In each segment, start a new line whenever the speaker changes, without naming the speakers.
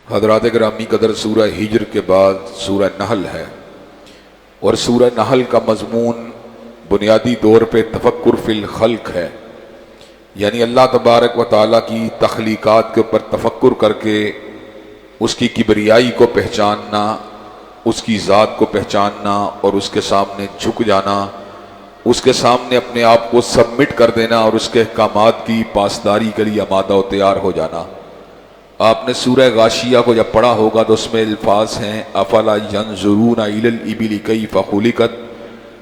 حضرات گرامی قدر سورہ ہجر کے بعد سورہ نحل ہے، اور سورہ نحل کا مضمون بنیادی طور پہ تفکر فی الخلق ہے، یعنی اللہ تبارک و تعالیٰ کی تخلیقات کے اوپر تفکر کر کے اس کی کبریائی کو پہچاننا، اس کی ذات کو پہچاننا اور اس کے سامنے جھک جانا، اس کے سامنے اپنے آپ کو سبمٹ کر دینا اور اس کے احکامات کی پاسداری کے لیے آمادہ و تیار ہو جانا۔ آپ نے سورہ غاشیہ کو جب پڑھا ہوگا تو اس میں الفاظ ہیں افلا ینظرون الی الابل کیف خلقت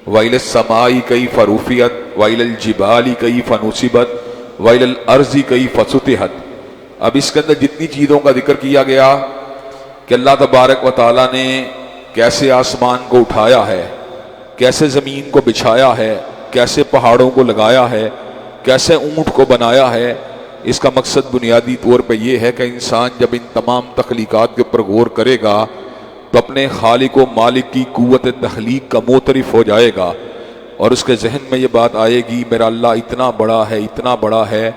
والی السماء کیف رفعت والی الجبال کیف نصبت والی الارض کیف سطحت۔ اب اس کے اندر جتنی چیزوں کا ذکر کیا گیا کہ اللہ تبارک و تعالیٰ نے کیسے آسمان کو اٹھایا ہے، کیسے زمین کو بچھایا ہے، کیسے پہاڑوں کو لگایا ہے، کیسے اونٹ کو بنایا ہے، اس کا مقصد بنیادی طور پہ یہ ہے کہ انسان جب ان تمام تخلیقات کے اوپر غور کرے گا تو اپنے خالق و مالک کی قوت تخلیق کا معترف ہو جائے گا، اور اس کے ذہن میں یہ بات آئے گی میرا اللہ اتنا بڑا ہے، اتنا بڑا ہے،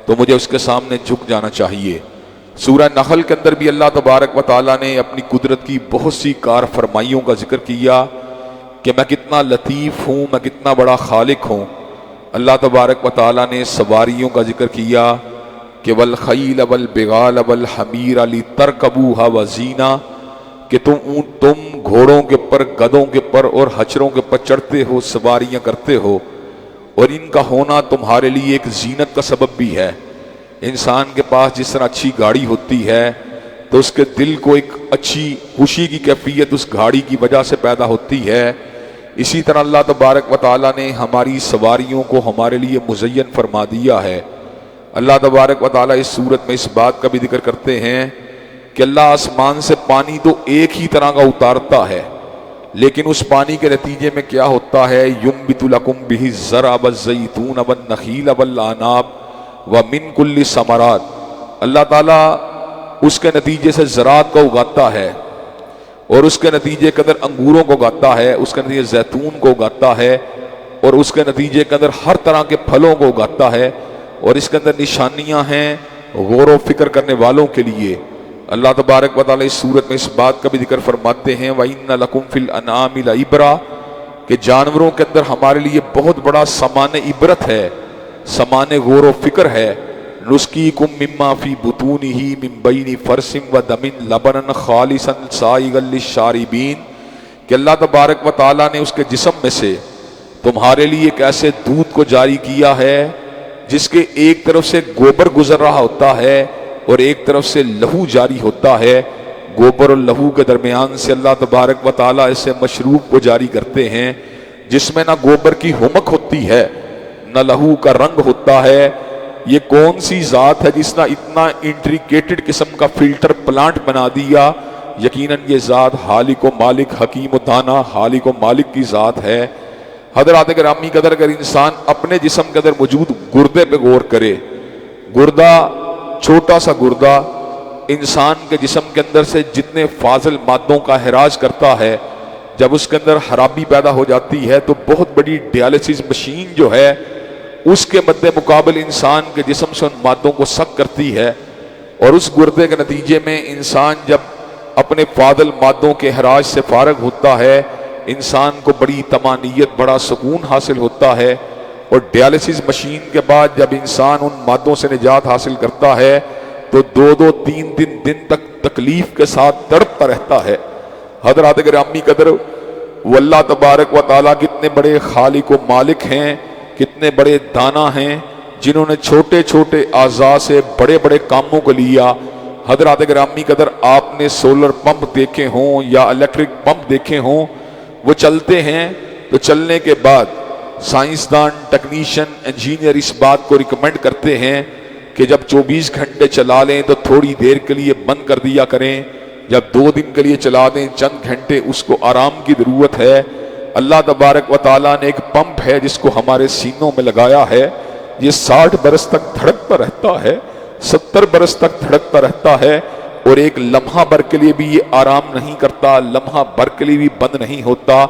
تو مجھے اس کے سامنے جھک جانا چاہیے۔ سورہ نحل کے اندر بھی اللہ تبارک و تعالیٰ نے اپنی قدرت کی بہت سی کار فرمائیوں کا ذکر کیا کہ میں کتنا لطیف ہوں، میں کتنا بڑا خالق ہوں۔ اللہ تبارک و تعالیٰ نے سواریوں کا ذکر کیا کہ والخیل والبغال والحمیر لترکبوها وزینہ، کہ تم گھوڑوں کے پر، گدوں کے پر اور ہچروں کے پر چڑھتے ہو، سواریاں کرتے ہو، اور ان کا ہونا تمہارے لیے ایک زینت کا سبب بھی ہے۔ انسان کے پاس جس طرح اچھی گاڑی ہوتی ہے تو اس کے دل کو ایک اچھی خوشی کی کیفیت اس گاڑی کی وجہ سے پیدا ہوتی ہے، اسی طرح اللہ تبارک و تعالیٰ نے ہماری سواریوں کو ہمارے لیے مزین فرما دیا ہے۔ اللہ تبارک و تعالیٰ اس صورت میں اس بات کا بھی ذکر کرتے ہیں کہ اللہ آسمان سے پانی تو ایک ہی طرح کا اتارتا ہے، لیکن اس پانی کے نتیجے میں کیا ہوتا ہے، ينبت لكم به الزرع والزيتون والنخيل والعناب ومن كل الثمرات، اللہ تعالیٰ اس کے نتیجے سے زراعت کو اگاتا ہے، اور اس کے نتیجے کے اندر انگوروں کو اگاتا ہے، اس کے نتیجے زیتون کو اگاتا ہے، اور اس کے نتیجے کے اندر ہر طرح کے پھلوں کو اگاتا ہے، اور اس کے اندر نشانیاں ہیں غور و فکر کرنے والوں کے لیے۔ اللہ تبارک و تعالیٰ اس صورت میں اس بات کا بھی ذکر فرماتے ہیں وَإِنَّ لَكُمْ فِي الْأَنْعَامِ لَعِبْرَةً، کہ جانوروں کے اندر ہمارے لیے بہت بڑا سامان عبرت ہے، سامان غور و فکر ہے۔ نُسْقِيكُم مِّمَّا فِي بُطُونِهِ مِن بَيْنِ فَرْثٍ وَدَمٍ لَبَنًا خَالِصًا سَائِغًا لِّلشَّارِبِينَ، کہ اللہ تبارک و تعالیٰ نے اس کے جسم میں سے تمہارے لیے ایک ایسے دودھ کو جاری کیا ہے جس کے ایک طرف سے گوبر گزر رہا ہوتا ہے اور ایک طرف سے لہو جاری ہوتا ہے۔ گوبر اور لہو کے درمیان سے اللہ تبارک و تعالیٰ اسے مشروب کو جاری کرتے ہیں جس میں نہ گوبر کی ہمک ہوتی ہے نہ لہو کا رنگ ہوتا ہے۔ یہ کون سی ذات ہے جس نے اتنا انٹریکیٹڈ قسم کا فلٹر پلانٹ بنا دیا؟ یقیناً یہ ذات خالق و مالک، حکیم و دانا خالق و مالک کی ذات ہے۔ حضرات گرامی قدر اگر انسان اپنے جسم کے اندر موجود گردے پہ غور کرے، گردہ، چھوٹا سا گردہ انسان کے جسم کے اندر سے جتنے فاضل مادوں کا احراج کرتا ہے، جب اس کے اندر خرابی پیدا ہو جاتی ہے تو بہت بڑی ڈیالیسس مشین جو ہے اس کے مد مقابل انسان کے جسم سے ان مادوں کو سک کرتی ہے، اور اس گردے کے نتیجے میں انسان جب اپنے فاضل مادوں کے احراج سے فارغ ہوتا ہے، انسان کو بڑی طمانینت، بڑا سکون حاصل ہوتا ہے، اور ڈیالیسس مشین کے بعد جب انسان ان مادوں سے نجات حاصل کرتا ہے تو دو تین دن تک تکلیف کے ساتھ تڑپتا رہتا ہے۔ حضرات گرامی قدر، وہ اللہ تبارک و تعالیٰ کتنے بڑے خالق و مالک ہیں، کتنے بڑے دانا ہیں، جنہوں نے چھوٹے چھوٹے اعضاء سے بڑے بڑے کاموں کو لیا۔ حضرات گرامی قدر، آپ نے سولر پمپ دیکھے ہوں یا الیکٹرک پمپ دیکھے ہوں، وہ چلتے ہیں تو چلنے کے بعد سائنسدان، ٹیکنیشین، انجینئر اس بات کو ریکمینڈ کرتے ہیں کہ جب 24 گھنٹے چلا لیں تو تھوڑی دیر کے لیے بند کر دیا کریں، جب 2 دن کے لیے چلا دیں، چند گھنٹے اس کو آرام کی ضرورت ہے۔ اللہ تبارک و تعالیٰ نے ایک پمپ ہے جس کو ہمارے سینوں میں لگایا ہے، یہ 60 برس تک دھڑکتا رہتا ہے، 70 برس تک دھڑکتا رہتا ہے، اور ایک لمحہ بھر کے لیے بھی یہ آرام نہیں کرتا، لمحہ بھر کے لیے بھی بند نہیں ہوتا۔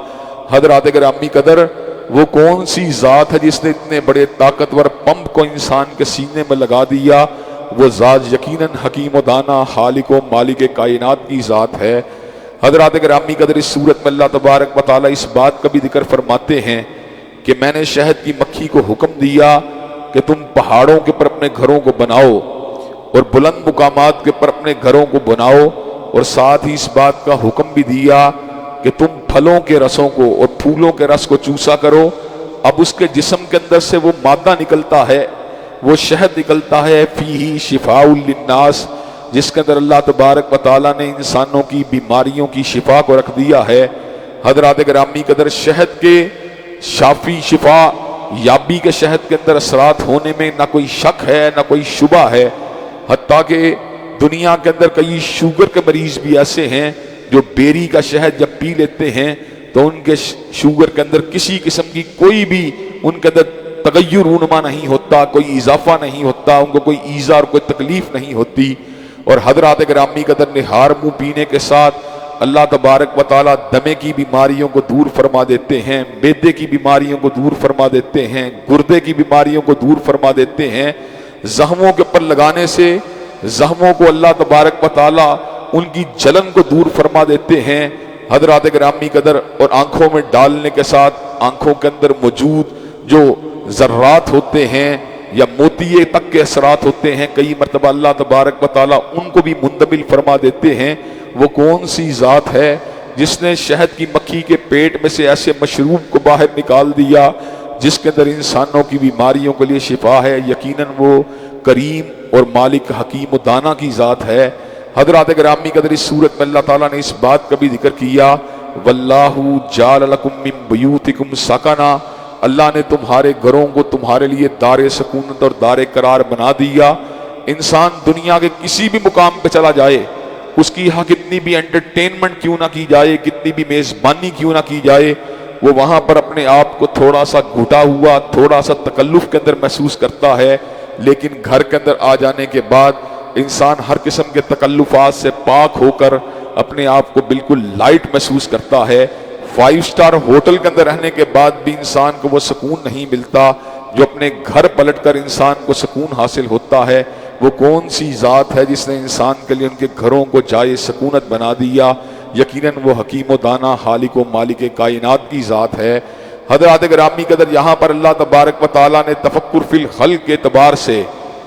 حضرات گرامی قدر، وہ کون سی ذات ہے جس نے اتنے بڑے طاقتور پمپ کو انسان کے سینے میں لگا دیا؟ وہ ذات یقیناً حکیم و دانا خالق و مالک کائنات کی ذات ہے۔ حضرات گرامی قدر، اس صورت میں اللہ تبارک و تعالیٰ اس بات کا بھی ذکر فرماتے ہیں کہ میں نے شہد کی مکھی کو حکم دیا کہ تم پہاڑوں کے پر اپنے گھروں کو بناؤ اور بلند مقامات کے پر اپنے گھروں کو بناؤ، اور ساتھ ہی اس بات کا حکم بھی دیا کہ تم پھلوں کے رسوں کو اور پھولوں کے رس کو چوسا کرو۔ اب اس کے جسم کے اندر سے وہ مادہ نکلتا ہے، وہ شہد نکلتا ہے، فیہ شفاء للناس، جس کے اندر اللہ تبارک و تعالیٰ نے انسانوں کی بیماریوں کی شفا کو رکھ دیا ہے۔ حضرات گرامی قدر، شہد کے شافی شفا یابی کے شہد کے اندر اثرات ہونے میں نہ کوئی شک ہے نہ کوئی شبہ ہے، حتیٰ کہ دنیا کے اندر کئی شوگر کے مریض بھی ایسے ہیں جو بیری کا شہد جب پی لیتے ہیں تو ان کے شوگر کے اندر کسی قسم کی کوئی بھی ان کے اندر تغیر رونما نہیں ہوتا، کوئی اضافہ نہیں ہوتا، ان کو کوئی ایذا اور کوئی تکلیف نہیں ہوتی۔ اور حضرات گرامی قدر، نہار منہ پینے کے ساتھ اللہ تبارک و تعالیٰ دمے کی بیماریوں کو دور فرما دیتے ہیں، معدے کی بیماریوں کو دور فرما دیتے ہیں، گردے کی بیماریوں کو دور فرما دیتے ہیں۔ زخموں کے پر لگانے سے زخموں کو اللہ تبارک و تعالیٰ ان کی جلن کو دور فرما دیتے ہیں۔ حضرات گرامی قدر، اور آنکھوں میں ڈالنے کے ساتھ آنکھوں کے اندر موجود جو ذرات ہوتے ہیں یا موتیے تک کے اثرات ہوتے ہیں، کئی مرتبہ اللہ تبارک و تعالیٰ ان کو بھی منتقل فرما دیتے ہیں۔ وہ کون سی ذات ہے جس نے شہد کی مکھی کے پیٹ میں سے ایسے مشروب کو باہر نکال دیا جس کے اندر انسانوں کی بیماریوں کے لیے شفا ہے؟ یقیناً وہ کریم اور مالک حکیم و دانا کی ذات ہے۔ حضرات گرامی قدر، اس صورت میں اللہ تعالیٰ نے اس بات کا بھی ذکر کیا، واللہ جعل لکم من بیوتکم سکنا، اللہ نے تمہارے گھروں کو تمہارے لیے دار سکونت اور دار قرار بنا دیا۔ انسان دنیا کے کسی بھی مقام پہ چلا جائے، اس کی یہاں کتنی بھی انٹرٹینمنٹ کیوں نہ کی جائے، کتنی بھی میزبانی کیوں نہ کی جائے، وہ وہاں پر اپنے آپ کو تھوڑا سا گھٹا ہوا، تھوڑا سا تکلف کے اندر محسوس کرتا ہے۔ لیکن گھر کے اندر آ جانے کے بعد انسان ہر قسم کے تکلفات سے پاک ہو کر اپنے آپ کو بالکل لائٹ محسوس کرتا ہے۔ 5 سٹار ہوٹل کے اندر رہنے کے بعد بھی انسان کو وہ سکون نہیں ملتا جو اپنے گھر پلٹ کر انسان کو سکون حاصل ہوتا ہے۔ وہ کون سی ذات ہے جس نے انسان کے لیے ان کے گھروں کو جائے سکونت بنا دیا؟ یقیناً وہ حکیم و دانا خالق و مالک کائنات کی ذات ہے۔ حضرات گرامی قدر، یہاں پر اللہ تبارک و تعالیٰ نے تفکر فی الخلق کے اعتبار سے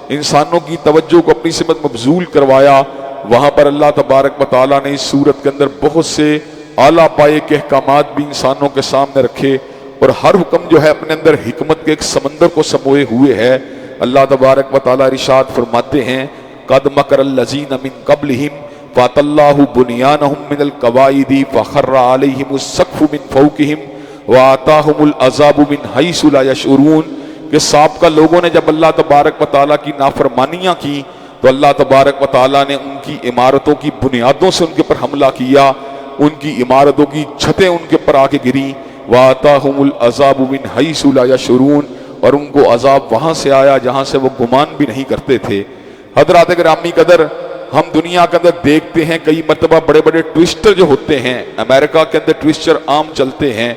انسانوں کی توجہ کو اپنی سمت مبذول کروایا۔ وہاں پر اللہ تبارک و تعالیٰ نے اس صورت کے اندر بہت سے اعلیٰ پائے کے احکامات بھی انسانوں کے سامنے رکھے، اور ہر حکم جو ہے اپنے اندر حکمت کے ایک سمندر کو سموئے ہوئے ہے۔ اللہ تبارک و تعالیٰ ارشاد فرماتے ہیں، قد مکر الذین من قبلہم فأتی اللہ بنیانہم من القواعد فخر علیہم السقف من فوقہم وآتاہم العذاب من حیث لا یشعرون، کہ سابقہ لوگوں نے جب اللہ تبارک و تعالیٰ کی نافرمانیاں کی تو اللہ تبارک و تعالیٰ نے ان کی عمارتوں کی بنیادوں سے ان کے پر حملہ کیا، ان کی عمارتوں کی چھتیں ان کے پر آ کے گریں۔ وآتاہم العذاب من حیث لا یشعرون، اور ان کو عذاب وہاں سے آیا جہاں سے وہ گمان بھی نہیں کرتے تھے۔ حضرات گرامی قدر، ہم دنیا کے اندر دیکھتے ہیں کئی مرتبہ بڑے بڑے ٹویسٹر جو ہوتے ہیں، امریکہ کے اندر ٹویسٹر عام چلتے ہیں،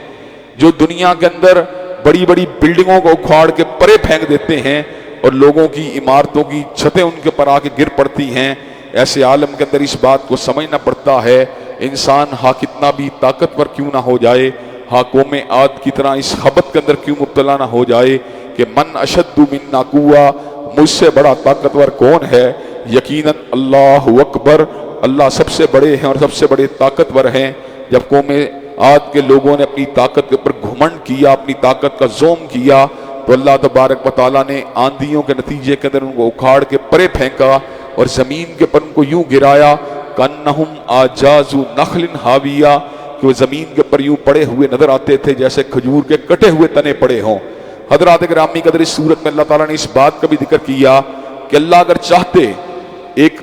جو دنیا کے اندر بڑی بڑی بلڈنگوں کو اکھاڑ کے پرے پھینک دیتے ہیں اور لوگوں کی عمارتوں کی چھتیں ان کے پر آ کے گر پڑتی ہیں۔ ایسے عالم کے اندر اس بات کو سمجھنا پڑتا ہے، انسان ہاں کتنا بھی طاقتور کیوں نہ ہو جائے، ہاں قوم عاد کی طرح اس خبت کے اندر کیوں مبتلا نہ ہو جائے کہ من اشد منا قوہ، مجھ سے بڑا طاقتور کون ہے؟ یقیناً اللہ اکبر، اللہ سب سے بڑے ہیں اور سب سے بڑے طاقتور ہیں۔ جب قوم عاد کے لوگوں نے اپنی طاقت کے اوپر گھمنڈ کیا، اپنی طاقت کا زوم کیا، تو اللہ تبارک و تعالیٰ نے آندھیوں کے نتیجے کے اندر ان کو اکھاڑ کے پرے پھینکا اور زمین کے پر ان کو یوں گرایا کأنہم اعجاز نخل ہاویہ، کہ وہ زمین کے پر یوں پڑے ہوئے نظر آتے تھے جیسے کھجور کے کٹے ہوئے تنے پڑے ہوں۔ حضرات گرامی قدر، اس صورت میں اللہ تعالیٰ نے اس بات کا بھی ذکر کیا کہ اللہ اگر چاہتے، ایک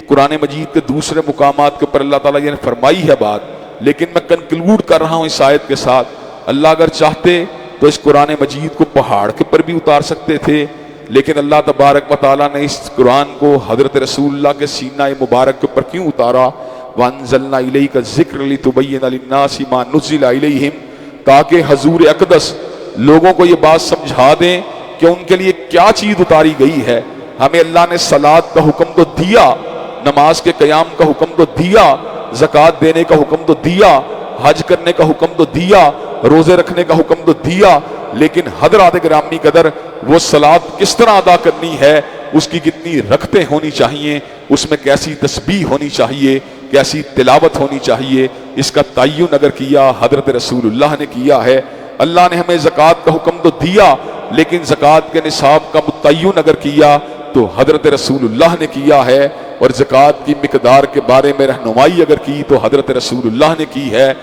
قرآن مجید کے دوسرے مقامات کے اوپر اللہ تعالیٰ نے فرمائی ہے بات، لیکن میں کنکلوڈ کر رہا ہوں اس آیت کے ساتھ، اللہ اگر چاہتے تو اس قرآن مجید کو پہاڑ کے پر بھی اتار سکتے تھے، لیکن اللہ تبارک و تعالیٰ نے اس قرآن کو حضرت رسول اللہ کے سینہ مبارک کے اوپر کیوں اتارا؟ وَأَنزَلْنَا إِلَيْكَ الذِّكْرَ لِتُبَيِّنَ لِلنَّاسِ مَا نُزِّلَ إِلَيْهِمْ، تاکہ حضور اقدس لوگوں کو یہ بات سمجھا دیں کہ ان کے لیے کیا چیز اتاری گئی ہے۔ ہمیں اللہ نے صلات کا حکم تو دیا، نماز کے قیام کا حکم تو دیا، زکوٰۃ دینے کا حکم تو دیا، حج کرنے کا حکم تو دیا، روزے رکھنے کا حکم تو دیا، لیکن حضرات گرامی قدر وہ صلات کس طرح ادا کرنی ہے، اس کی کتنی رکعتیں ہونی چاہیے، اس میں کیسی تسبیح ہونی چاہیے، کیسی تلاوت ہونی چاہیے، اس کا تعین اگر کیا حضرت رسول اللہ نے کیا ہے۔ اللہ نے ہمیں زکوٰۃ کا حکم تو دیا، لیکن زکوٰۃ کے نصاب کا متعین اگر کیا تو حضرت رسول اللہ نے کیا ہے، اور زکوٰۃ کی مقدار کے بارے میں رہنمائی اگر کی تو حضرت رسول اللہ نے کی ہے۔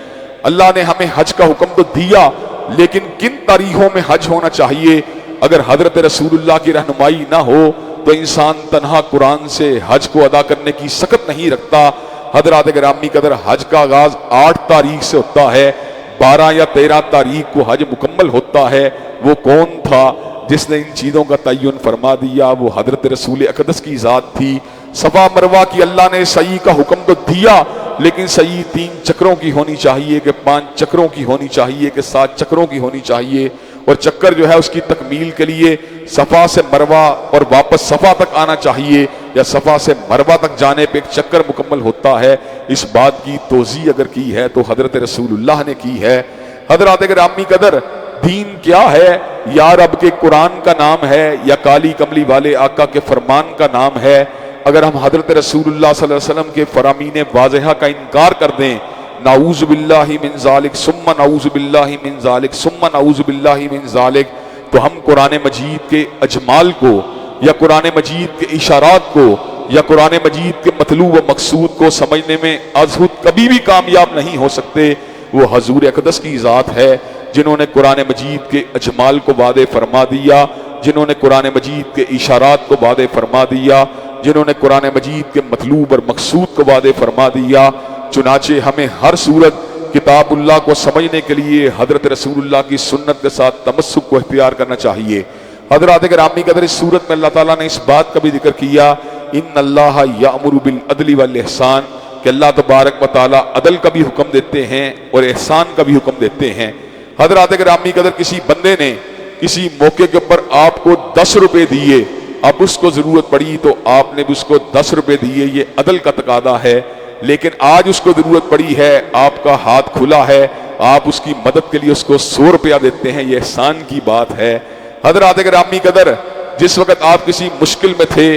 اللہ نے ہمیں حج کا حکم تو دیا، لیکن کن تاریخوں میں حج ہونا چاہیے، اگر حضرت رسول اللہ کی رہنمائی نہ ہو تو انسان تنہا قرآن سے حج کو ادا کرنے کی سخت نہیں رکھتا۔ حضرات گرامی قدر حج کا آغاز 8 تاریخ سے ہوتا ہے، 12 یا 13 تاریخ کو حج مکمل ہوتا ہے۔ وہ کون تھا جس نے ان چیزوں کا تعین فرما دیا؟ وہ حضرت رسول اقدس کی ذات تھی۔ صفا مروہ کی اللہ نے سعی کا حکم تو دیا، لیکن سعی 3 چکروں کی ہونی چاہیے کہ 5 چکروں کی ہونی چاہیے کہ 7 چکروں کی ہونی چاہیے، اور چکر جو ہے اس کی تکمیل کے لیے صفا سے مروہ اور واپس صفا تک آنا چاہیے، یا صفا سے مروہ تک جانے پہ ایک چکر مکمل ہوتا ہے۔ اس بات کی توضیح اگر کی ہے تو حضرت رسول اللہ نے کی ہے۔ حضرات گرامی قدر دین کیا ہے؟ یا رب کے قرآن کا نام ہے، یا کالی کملی والے آقا کے فرمان کا نام ہے۔ اگر ہم حضرت رسول اللہ صلی اللہ علیہ وسلم کے فرامین واضحہ کا انکار کر دیں، نعوذ باللہ من ذالک ثم نعوذ باللہ من ذالک ثم نعوذ باللہ من ذالک، تو ہم قرآن مجید کے اجمال کو، یا قرآن مجید کے اشارات کو، یا قرآن مجید کے مطلوب و مقصود کو سمجھنے میں ازہد کبھی بھی کامیاب نہیں ہو سکتے۔ وہ حضور اقدس کی ذات ہے جنہوں نے قرآن مجید کے اجمال کو واضح فرما دیا، جنہوں نے قرآن مجید کے اشارات کو واضح فرما دیا، جنہوں نے قرآن مجید کے مطلوب اور مقصود کو واضح فرما دیا۔ چنانچہ ہمیں ہر صورت کتاب اللہ کو سمجھنے کے لیے حضرت رسول اللہ کی سنت کے ساتھ تمسک کو اختیار کرنا چاہیے۔ حضرات گرامی قدر اس صورت میں اللہ تعالیٰ نے اس بات کا بھی ذکر کیا، ان اللہ یامر بالعدل والاحسان، کہ اللہ تبارک و تعالیٰ عدل کا بھی حکم دیتے ہیں اور احسان کا بھی حکم دیتے ہیں۔ حضرات گرامی قدر کسی بندے نے کسی موقع کے اوپر آپ کو 10 روپے دیے، اب اس کو ضرورت پڑی تو آپ نے بھی اس کو 10 روپے دیے، یہ عدل کا تقاضا ہے۔ لیکن آج اس کو ضرورت پڑی ہے، آپ کا ہاتھ کھلا ہے، آپ اس کی مدد کے لیے اس کو 100 روپیہ دیتے ہیں، یہ احسان کی بات ہے۔ حضرات گرامی قدر جس وقت آپ کسی مشکل میں تھے،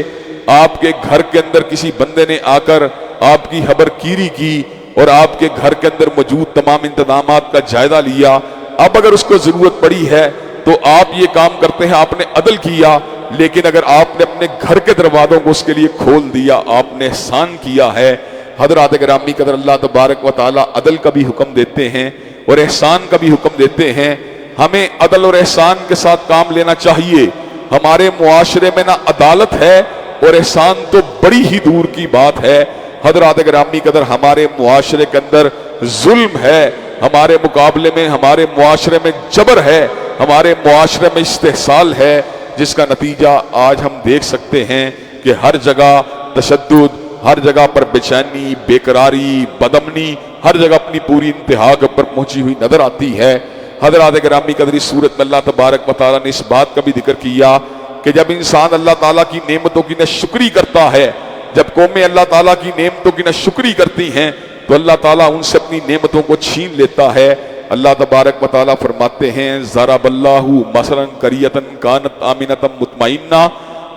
آپ کے گھر کے اندر کسی بندے نے آ کر آپ کی خبرگیری کی اور آپ کے گھر کے اندر موجود تمام انتظامات کا جائزہ لیا، اب اگر اس کو ضرورت پڑی ہے تو آپ یہ کام کرتے ہیں، آپ نے عدل کیا، لیکن اگر آپ نے اپنے گھر کے دروازوں کو اس کے لیے کھول دیا، آپ نے احسان کیا ہے۔ حضرات گرامی قدر اللہ تبارک و تعالی عدل کا بھی حکم دیتے ہیں اور احسان کا بھی حکم دیتے ہیں۔ ہمیں عدل اور احسان کے ساتھ کام لینا چاہیے۔ ہمارے معاشرے میں نہ عدالت ہے اور احسان تو بڑی ہی دور کی بات ہے۔ حضرات گرامی قدر ہمارے معاشرے کے اندر ظلم ہے، ہمارے مقابلے میں ہمارے معاشرے میں جبر ہے، ہمارے معاشرے میں استحصال ہے، جس کا نتیجہ آج ہم دیکھ سکتے ہیں کہ ہر جگہ تشدد، ہر جگہ پر بے چینی، بے قراری، بدامنی ہر جگہ اپنی پوری انتہا کے اوپر پہنچی ہوئی نظر آتی ہے۔ حضرات گرامی قدر اس صورت میں اللہ تبارک و تعالیٰ نے اس بات کا بھی ذکر کیا کہ جب انسان اللہ تعالیٰ کی نعمتوں کی ناشکری کرتا ہے، جب قومیں اللہ تعالیٰ کی نعمتوں کی ناشکری کرتی ہیں تو اللہ تعالیٰ ان سے اپنی نعمتوں کو چھین لیتا ہے۔ اللہ تبارک و تعالیٰ فرماتے ہیں ضرب اللہ مثلا قریۃ کانت آمنۃ مطمئنہ،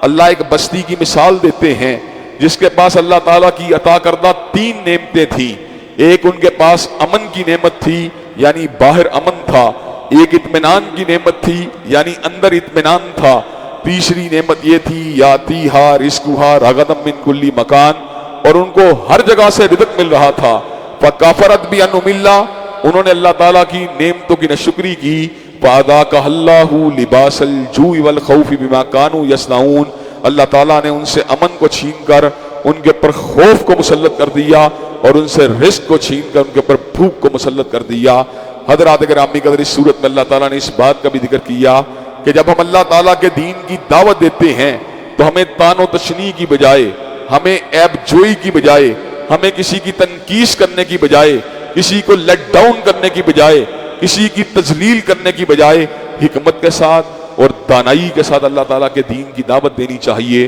اللہ ایک بستی کی مثال دیتے ہیں جس کے پاس اللہ تعالیٰ کی عطا کردہ 3 نعمتیں تھیں۔ ایک ان کے پاس امن کی نعمت تھی، یعنی باہر امن تھا، ایک اطمینان کی نعمت تھی، یعنی اندر اطمینان تھا، تیسری نعمت یہ تھی یاتیہا رزقہا رغداً من کل مکان، اور ان کو ہر جگہ سے رزق مل رہا تھا۔ فکفرت بانعم اللہ، انہوں نے اللہ تعالیٰ کی نعمتوں کی ناشکری کی، فاذاقها اللہ لباس الجوع والخوف بما كانوا یصنعون، اللہ تعالیٰ نے ان سے امن کو چھین کر ان کے اوپر خوف کو مسلط کر دیا اور ان سے رزق کو چھین کر ان کے اوپر بھوک کو مسلط کر دیا۔ حضرات گرامی قدر اس صورت میں اللہ تعالیٰ نے اس بات کا بھی ذکر کیا کہ جب ہم اللہ تعالیٰ کے دین کی دعوت دیتے ہیں تو ہمیں طعن و تشنیع کی بجائے، ہمیں عیب جوئی کی بجائے، ہمیں کسی کی تنقیص کرنے کی بجائے، کسی کو لیٹ ڈاؤن کرنے کی بجائے، کسی کی تذلیل کرنے کی بجائے حکمت کے ساتھ اور دانائی کے ساتھ اللہ تعالیٰ کے دین کی دعوت دینی چاہیے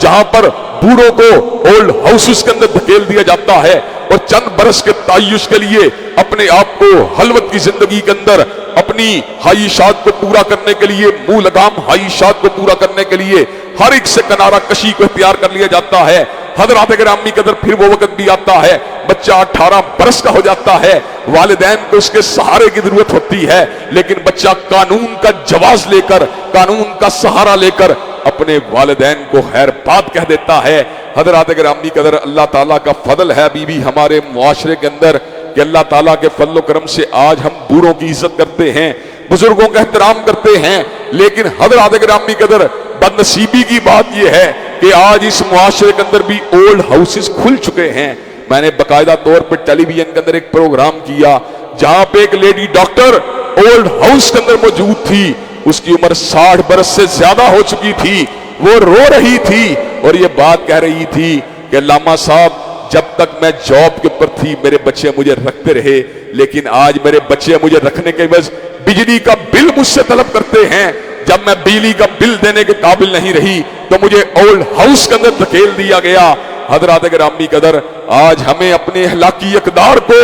جہاں پر بوڑھوں کو اولڈ ہاؤسز کے اندر دھکیل دیا جاتا ہے اور چند برس کے تعیش کے لیے اپنے آپ کو خلوت کی زندگی کے اندر اپنی خواہشات کو پورا کرنے کے لیے، منہ لگام خواہشات کو پورا کرنے کے لیے ہر ایک سے کنارہ کشی کو اختیار کر لیا جاتا ہے۔ حضرات گرامی قدر پھر وہ وقت بھی آتا ہے، بچہ 18 برس کا ہو جاتا ہے، والدین کو اس کے سہارے کی ضرورت ہوتی ہے، لیکن بچہ قانون کا جواز لے کر، قانون کا سہارا لے کر اپنے والدین کو خیر بات کہہ دیتا ہے۔ حضرات گرامی قدر اللہ تعالیٰ کا فضل ہے بیوی ہمارے معاشرے کے اندر کہ اللہ تعالیٰ کے فضل و کرم سے آج ہم بوڑھوں کی عزت کرتے ہیں، بزرگوں کا احترام کرتے ہیں، لیکن حضرات گرامی قدر بدنصیبی کی بات یہ ہے کہ آج اس معاشرے کے اندر بھی اولڈ ہاؤسز کھل چکے ہیں۔ میں نے باقاعدہ طور پر ٹیلی ویژن کے اندر ایک پروگرام کیا جہاں پہ ایک لیڈی ڈاکٹر اولڈ ہاؤس کے اندر موجود تھی، اس کی عمر 60 برس سے زیادہ ہو چکی تھی، وہ رو رہی تھی اور یہ بات کہہ رہی تھی کہ علامہ صاحب جب تک میں جاب کے اوپر تھی میرے بچے مجھے رکھتے رہے، لیکن آج میرے بچے مجھے رکھنے کے عوض بجلی کا بل مجھ سے طلب کرتے ہیں، جب میں بجلی کا بل دینے کے قابل نہیں رہی تو مجھے اولڈ ہاؤس کے اندر دھکیل دیا گیا۔ حضرات گرامی قدر آج ہمیں اپنے اخلاقی اقدار کو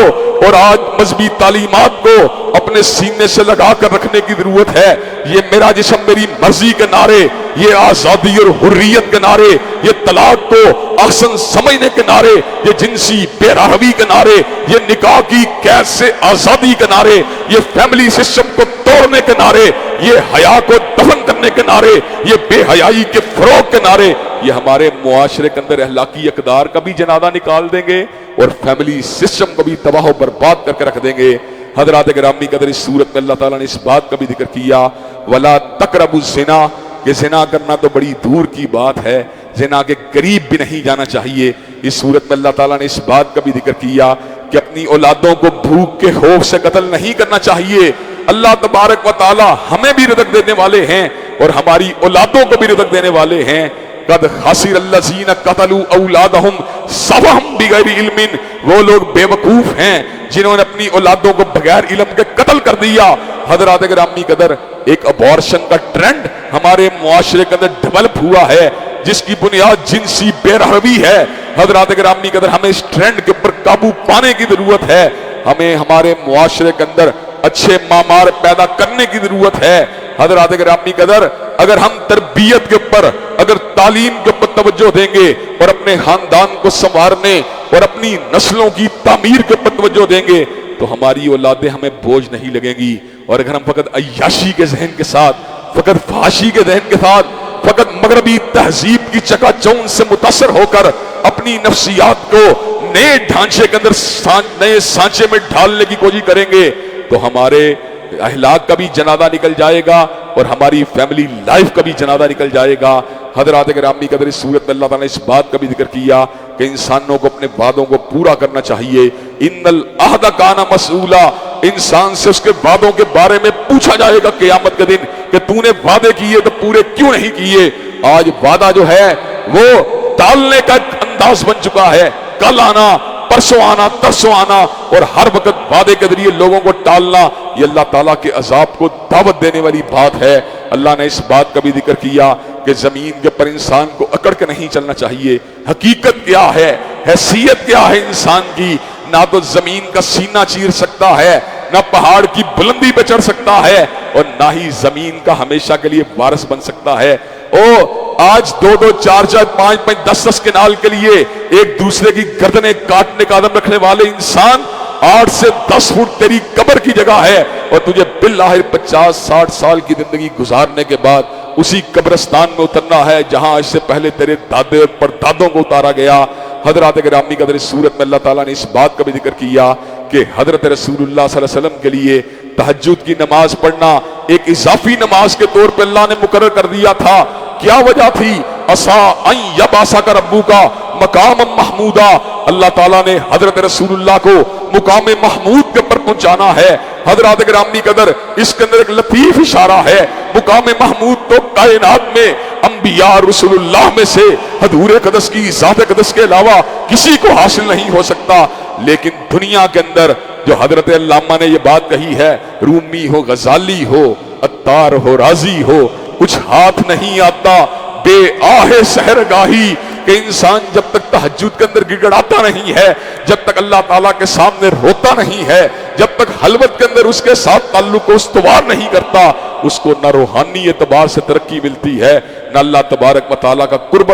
اور آج مذہبی تعلیمات کو اپنے سینے سے لگا کر رکھنے کی ضرورت ہے۔ یہ میرا جسم میری مرضی کے نعرے، یہ آزادی اور حریت کے نعرے، یہ طلاق کو احسن سمجھنے کے نعرے، یہ جنسی بے راہوی کے نعرے، یہ نکاح کی قید سے آزادی کے نعرے، یہ فیملی سسٹم کو توڑنے کے نعرے، یہ حیا کو دفن کرنے کے نعرے، یہ بے حیائی کے فروغ کے نعرے، یہ ہمارے معاشرے کے اندر اخلاقی اقدار کا بھی جنازہ نکال دیں گے اور فیملی سسٹم کو بھی تباہ و برباد کر کے رکھ دیں گے۔ حضرات گرامی قدر اس صورت میں اللہ تعالیٰ نے اس بات کا بھی ذکر کیا وَلَا تَقْرَبُوا الزِّنَا، کہ زنا کرنا تو بڑی دور کی بات ہے، زنا کے قریب بھی نہیں جانا چاہیے۔ اس صورت میں اللہ تعالیٰ نے اس بات کا بھی ذکر کیا کہ اپنی اولادوں کو بھوک کے خوف سے قتل نہیں کرنا چاہیے۔ اللہ تبارک و تعالی ہمیں بھی رزق دینے والے ہیں اور ہماری اولادوں کو بھی رزق دینے والے ہیں۔ قد خسر الذین قتلوا اولادہم سفہا بغیر علم، وہ لوگ بے وقوف ہیں جنہوں نے اپنی اولادوں کو بغیر علم کے قتل کر دیا۔ حضرات گرامی قدر ایک ابورشن کا ٹرینڈ ہمارے معاشرے کے اندر ڈیولپ ہوا ہے جس کی بنیاد جنسی بے رحمی ہے۔ حضرات گرامی قدر ہمیں اس ٹرینڈ کے اوپر قابو پانے کی ضرورت ہے، ہمیں ہمارے معاشرے کے اندر اچھے معمار پیدا کرنے کی ضرورت ہے۔ حضرات گرامی قدر اگر ہم تربیت کے اوپر، اگر تعلیم کے اوپر توجہ دیں گے اور اپنے خاندان کو سنوارنے اور اپنی نسلوں کی تعمیر کے اوپر توجہ دیں گے تو ہماری اولادیں ہمیں بوجھ نہیں لگیں گی۔ اور اگر ہم فقط عیاشی کے ذہن کے ساتھ، فقط فحاشی کے ذہن کے ساتھ، فقط مغربی تہذیب کی چکا چوند سے متاثر ہو کر اپنی نفسیات کو نئے ڈھانچے کے اندر نئے سانچے میں ڈھالنے کی کوشش کریں گے تو ہمارے اخلاق کا بھی جنازہ نکل جائے گا اور ہماری فیملی لائف کا بھی جنازہ نکل جائے گا۔ حضرات گرامی قدر اس صورت میں اللہ تعالیٰ نے اس بات کا بھی ذکر کیا کہ انسانوں کو اپنے وعدوں کو پورا کرنا چاہیے۔ ان العہد کان مسئولا، انسان سے اس کے وعدوں کے بارے میں پوچھا جائے گا قیامت کے دن کہ تو نے وعدے کیے تو پورے کیوں نہیں کیے۔ آج وعدہ جو ہے وہ ٹالنے کا انداز بن چکا ہے، کل آنا، پرسوں آنا، ترسوں آنا، اور ہر وقت وعدے کے ذریعے لوگوں کو ٹالنا، یہ اللہ تعالیٰ کے عذاب کو دعوت دینے والی بات ہے۔ اللہ نے اس بات کا بھی ذکر کیا کہ زمین کے پر انسان کو اکڑ کے نہیں چلنا چاہیے۔ حقیقت کیا ہے، حیثیت کیا ہے انسان کی؟ نہ تو زمین کا سینہ چیر سکتا ہے، نہ پہاڑ کی بلندی پہ چڑھ سکتا ہے، اور نہ ہی زمین کا ہمیشہ کے لیے وارث بن سکتا ہے۔ آج 2-2 4-4 5-5 10-10 کنال کے لیے ایک دوسرے کی گردنیں کاٹنے کا عزم رکھنے والے انسان 8 سے 10 فٹ تیری قبر کی جگہ ہے، اور تجھے بالآخر 50-60 سال کی زندگی گزارنے کے بعد اسی قبرستان میں اترنا ہے جہاں اس سے پہلے تیرے دادے اور پردادوں کو اتارا گیا۔ حضرات گرامی قدر اس صورت میں اللہ تعالیٰ نے اس بات کا بھی ذکر کیا کہ حضرت رسول اللہ صلی اللہ علیہ وسلم کے لیے تہجد کی نماز پڑھنا ایک اضافی نماز کے طور پہ اللہ نے مقرر کر دیا تھا۔ کیا وجہ تھی؟ عسیٰ ان یبعثک ربک مقاما محمودا، اللہ تعالیٰ نے حضرت رسول اللہ کو مقام محمود کے پر پہنچانا ہے۔ حضرات گرامی قدر اس کے اندر ایک لطیف اشارہ ہے، مقام محمود تو کائنات میں انبیاء رسول اللہ میں سے حضور قدس کی ذات قدس کے علاوہ کسی کو حاصل نہیں ہو سکتا، لیکن دنیا کے اندر جو حضرت علامہ نے یہ بات کہی ہے، رومی ہو، غزالی ہو، عطار ہو، رازی ہو، کچھ ہاتھ نہیں آتا بے آہ سحرگاہی کہ انسان جب تک تہجد کے اندر گڑگڑاتا نہیں ہے، جب تک اللہ تعالیٰ کے سامنے روتا نہیں ہے، جب تک خلوت کے اندر اس کے ساتھ تعلق کو استوار نہیں کرتا، اس کو نہ روحانی اعتبار سے ترقی ملتی ہے، نہ اللہ تبارک و تعالیٰ کا قرب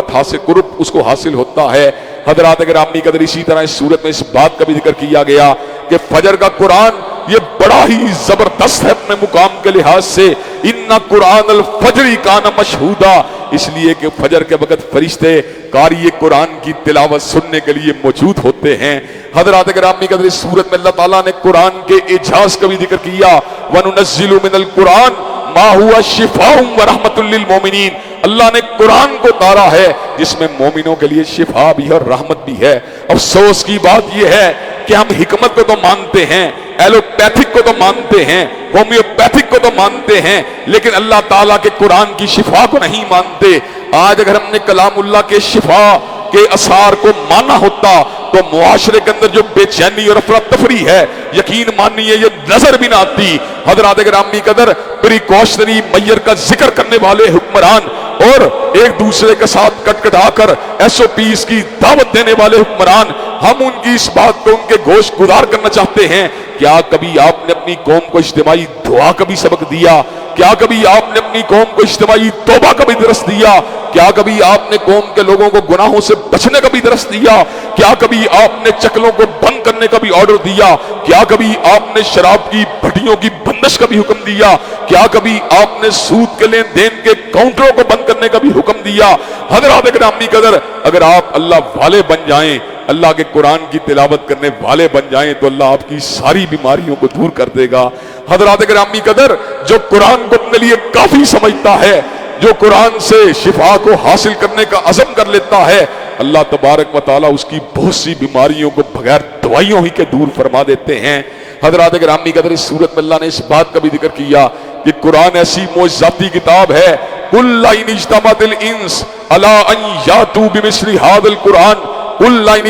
اس کو حاصل ہوتا ہے۔ حضرات گرامی قدر، اسی طرح اس صورت میں اس بات کا بھی ذکر کیا گیا کہ فجر کا قرآن یہ بڑا ہی زبردست ہے اپنے مقام کے لحاظ سے۔ اِنَّ قرآن الفجر کان مشہودا، اس لیے کہ فجر کے وقت فرشتے قاری قرآن کی تلاوت سننے کے لیے موجود ہوتے ہیں۔ حضرات گرامی قدر، اس صورت میں اللہ تعالیٰ نے قرآن کے اعجاز کا بھی ذکر کیا۔ وَنُنَزِّلُ مِنَ الْقُرْآنِ مَا هُوَ شِفَاءٌ وَرَحْمَةٌ لِّلْمُؤْمِنِينَ، اللہ نے قرآن کو اتارا ہے جس میں مومنوں کے لیے شفا بھی ہے اور رحمت بھی ہے۔ افسوس کی بات یہ ہے کہ ہم حکمت کو تو مانتے ہیں، ایلوپیتھک کو تو مانتے ہیں، ہومیوپیتھک کو تو مانتے ہیں، لیکن اللہ تعالیٰ کے قرآن کی شفا کو نہیں مانتے۔ آج اگر ہم نے کلام اللہ کے شفا کے اثار کو مانا ہوتا تو معاشرے کے اندر جو بے چینی اور افراتفری ہے، یقین مانیے یہ نظر بھی نہ آتی۔ حضرات گرامی قدر، پریکاشنری میئر کا ذکر کرنے والے حکمران اور ایک دوسرے کے ساتھ کٹکٹا کر ایس او پیز کی دعوت دینے والے حکمران، ہم ان کی اس بات کو ان کے گوش گزار کرنا چاہتے ہیں۔ کیا کبھی آپ نے اپنی قوم کو اجتماعی دعا کا بھی سبق دیا؟ کیا کبھی آپ نے اپنی قوم کو اجتماعی توبہ کا بھی درس دیا؟ کیا کبھی آپ نے قوم کے لوگوں کو گناہوں سے بچنے کا بھی درس دیا؟ کیا کبھی آپ نے چکلوں کو بند کرنے کا بھی آرڈر دیا؟ کیا کبھی آپ نے شراب کی بھٹیوں کی بندش کا بھی حکم دیا؟ کیا کبھی آپ نے سود کے لین دین کے کاؤنٹروں کو بند کرنے کا بھی حکم دیا؟ حضرات گرامی قدر، اگر آپ اللہ والے بن جائیں، اللہ کے قرآن کی تلاوت کرنے والے بن جائیں تو اللہ آپ کی ساری بیماریوں کو دور کر دے گا۔ حضرات گرامی قدر، جو قرآن کو اپنے لیے کافی سمجھتا ہے، جو قرآن سے شفا کو حاصل کرنے کا عزم کر لیتا ہے، اللہ تبارک و تعالیٰ اس کی بہت سی بیماریوں کو بغیر دوائیوں ہی کے دور فرما دیتے ہیں۔ حضرات گرامی قدر، اس صورت میں اللہ نے اس بات کا بھی ذکر کیا کہ قرآن ایسی معجزاتی کتاب ہے، قُلْ لَئِنِ اجْتَمَعَتِ الْإِنسُ عَلَىٰ أَن يَأْتُوا بِمِثْلِ هَٰذَا الْقُرْآنِ قُلْ لَئِنِ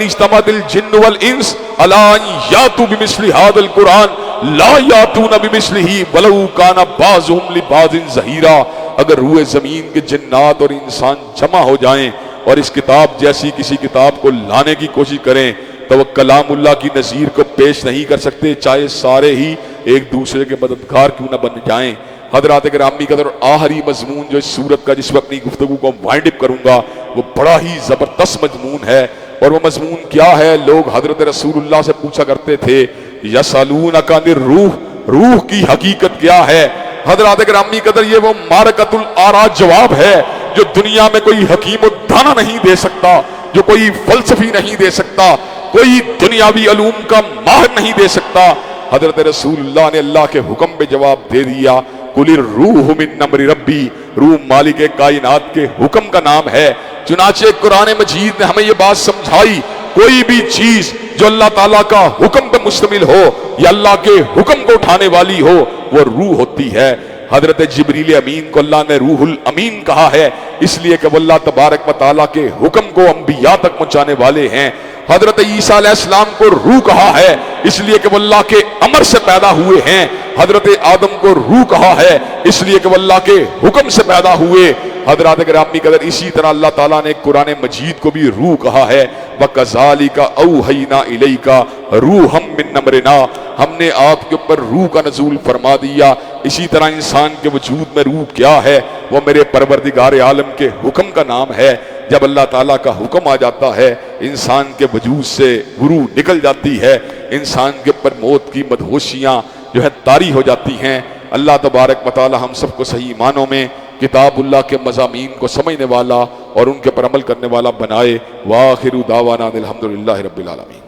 اجْتَمَعَتِ الْجِنُّ وَالْإِنسُ عَلَىٰ أَن يَأْتُوا بِمِثْلِ هَٰذَا الْقُرْآنِ لَا يَأْتُونَ بِمِثْلِهِ وَلَوْ كَانَ بَعْضُهُمْ لِبَعْضٍ ظَهِيرًا، اگر روئے زمین کے جنات اور انسان جمع ہو جائیں اور اس کتاب جیسی کسی کتاب کو لانے کی کوشش کریں تو وہ کلام اللہ کی نظیر کو پیش نہیں کر سکتے، چاہے سارے ہی ایک دوسرے کے مددگار کیوں نہ بن جائیں۔ حضرات گرامی قدر، آخری مضمون جو اس سورت کا جس وقت اپنی گفتگو کو وائنڈ اپ کروں گا وہ بڑا ہی زبردست مضمون ہے، اور وہ مضمون کیا ہے؟ لوگ حضرت رسول اللہ سے پوچھا کرتے تھے یسالونک عن الروح، روح کی حقیقت کیا ہے؟ حضرات گرامی قدر، یہ وہ معرکۃ الآراء جواب ہے جو دنیا میں کوئی حکیم و دانا نہیں دے سکتا، جو کوئی فلسفی نہیں دے سکتا، کوئی دنیاوی علوم کا ماہر نہیں دے سکتا۔ حضرت رسول اللہ نے اللہ کے حکم پہ جواب دے دیا، قُلِ الرُّوحُ مِنْ أَمْرِ رَبِّي، روح مالک کائنات کے حکم کا نام ہے۔ چنانچہ قرآن مجید نے ہمیں یہ بات سمجھائی، کوئی بھی چیز جو اللہ تعالیٰ کا حکم پہ مشتمل ہو یا اللہ کے حکم کو اٹھانے والی ہو وہ روح ہوتی ہے۔ حضرت جبریل امین کو اللہ نے روح الامین کہا ہے، اس لیے کہ وہ اللہ تبارک و تعالیٰ کے حکم کو انبیاء تک پہنچانے والے ہیں۔ حضرت عیسیٰ علیہ السلام کو روح کہا ہے، اس لیے کہ وہ اللہ کے امر سے پیدا ہوئے ہیں۔ حضرت آدم کو روح کہا ہے، اس لیے کہ وہ اللہ کے حکم سے پیدا ہوئے۔ حضرات گرامی قدر، اسی طرح اللہ تعالیٰ نے قرآن مجید کو بھی روح کہا ہے، وَكَذَلِكَ أَوْحَيْنَا إِلَيْكَ رُوحًا مِّنْ أَمْرِنَا، ہم نے آپ کے اوپر روح کا نزول فرما دیا۔ اسی طرح انسان کے وجود میں روح کیا ہے؟ وہ میرے پروردگار عالم کے حکم کا نام ہے۔ جب اللہ تعالیٰ کا حکم آ جاتا ہے انسان کے وجود سے روح نکل جاتی ہے، انسان کے اوپر موت کی مدہوشیاں جو ہے طاری ہو جاتی ہیں۔ اللہ تبارک و تعالی ہم سب کو صحیح معنوں میں کتاب اللہ کے مضامین کو سمجھنے والا اور ان کے پر عمل کرنے والا بنائے۔ وآخر دعوانا الحمدللہ رب العالمین۔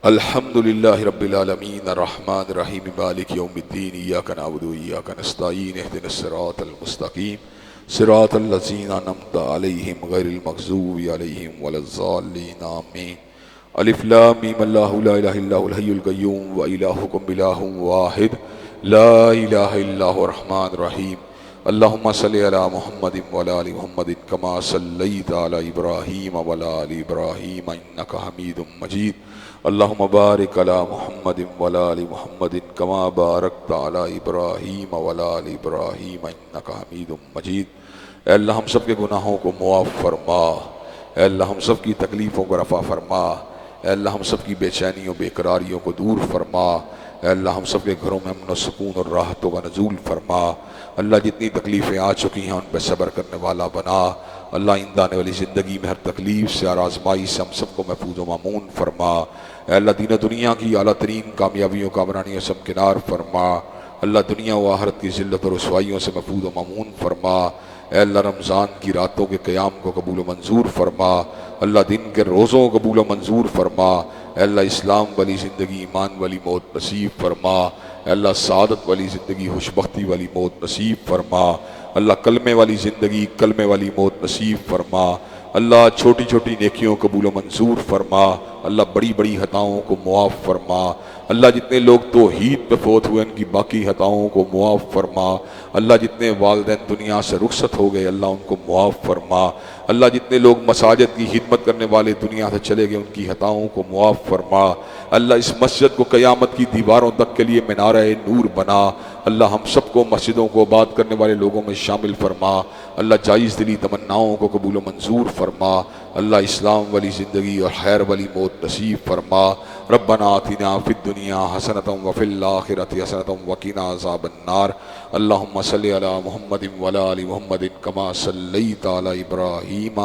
الحمدللہ رب العالمین الرحمن الرحیم مالک یوم الدین، ایاک نعبد و ایاک نستعین، اہدنا الصراط المستقیم صراط الذین انعمت علیہم غیر المغضوب علیہم ولا الضالین آمین۔ الف لام میم اللہ لا الہ الا هو الحی القیوم و الہکم الہ واحد لا الہ الا هو الرحمن الرحیم۔ اللہم صلی علی محمد وعلی آل محمد کما صلیت علی ابراہیم وعلی آل ابراہیم انک حمید مجید۔ اللہم بارک علی محمد وعلی آل محمد کما بارکت علی ابراہیم وعلی آل ابراہیم انک حمید مجید۔ اے اللہ ہم سب کے گناہوں کو معاف فرما، اے اللہ ہم سب کی تکلیفوں کو رفع فرما، اے اللہ ہم سب کی بے چینیوں بے قراریوں کو دور فرما، اے اللہ ہم سب کے گھروں میں امن و سکون اور راحتوں کا نزول فرما۔ اللہ جتنی تکلیفیں آ چکی ہیں ان پہ صبر کرنے والا بنا۔ اللہ آئندہ آنے والی زندگی میں ہر تکلیف سے اور آزمائی سے ہم سب کو محفوظ و مامون فرما۔ اے اللہ دین و دنیا کی اعلیٰ ترین کامیابیوں کا برانی سے ہمکنار فرما۔ اللہ دنیا و آخرت کی ذلت اور رسوائیوں سے محفوظ و مامون فرما۔ اے اللہ رمضان کی راتوں کے قیام کو قبول و منظور فرما۔ اللہ دن کے روزوں کو قبول و منظور فرما۔ اے اللہ اسلام والی زندگی ایمان والی موت نصیب فرما۔ اے اللہ سعادت والی زندگی خوشبختی والی موت نصیب فرما۔ اللہ کلمے والی زندگی کلمے والی موت نصیب فرما۔ اللہ چھوٹی چھوٹی نیکیوں قبول و منظور فرما۔ اللہ بڑی بڑی خطاؤں کو معاف فرما۔ اللہ جتنے لوگ توحید پہ فوت ہوئے ان کی باقی خطاؤں کو معاف فرما۔ اللہ جتنے والدین دنیا سے رخصت ہو گئے اللہ ان کو معاف فرما۔ اللہ جتنے لوگ مساجد کی خدمت کرنے والے دنیا سے چلے گئے ان کی خطاؤں کو معاف فرما۔ اللہ اس مسجد کو قیامت کی دیواروں تک کے لیے مینارہ نور بنا۔ اللہ ہم سب کو مسجدوں کو آباد کرنے والے لوگوں میں شامل فرما۔ اللہ جائز دلی تمناؤں کو قبول و منظور فرما۔ اللہ اسلام والی زندگی اور خیر والی موت نصیب فرما۔ ربنا آتنا فی الدنیا حسنۃ وفی الآخرۃ حسنۃ وقنا عذاب النار۔ اللہم صلی علی محمد وعلی آل محمد کما صلیت علی ابراہیم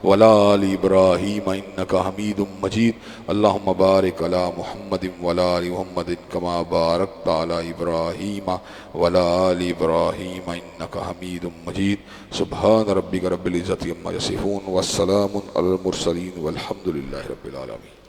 وعلی آل ابراہیم انک حمید مجید۔ اللہم بارک علی محمد وعلی آل محمد کما بارکت علی ابراہیم وعلی آل ابراہیم انک حمید مجید۔ سبحان ربک رب العزت عما یصفون والسلام علی المرسلین والحمد للہ رب العالمین۔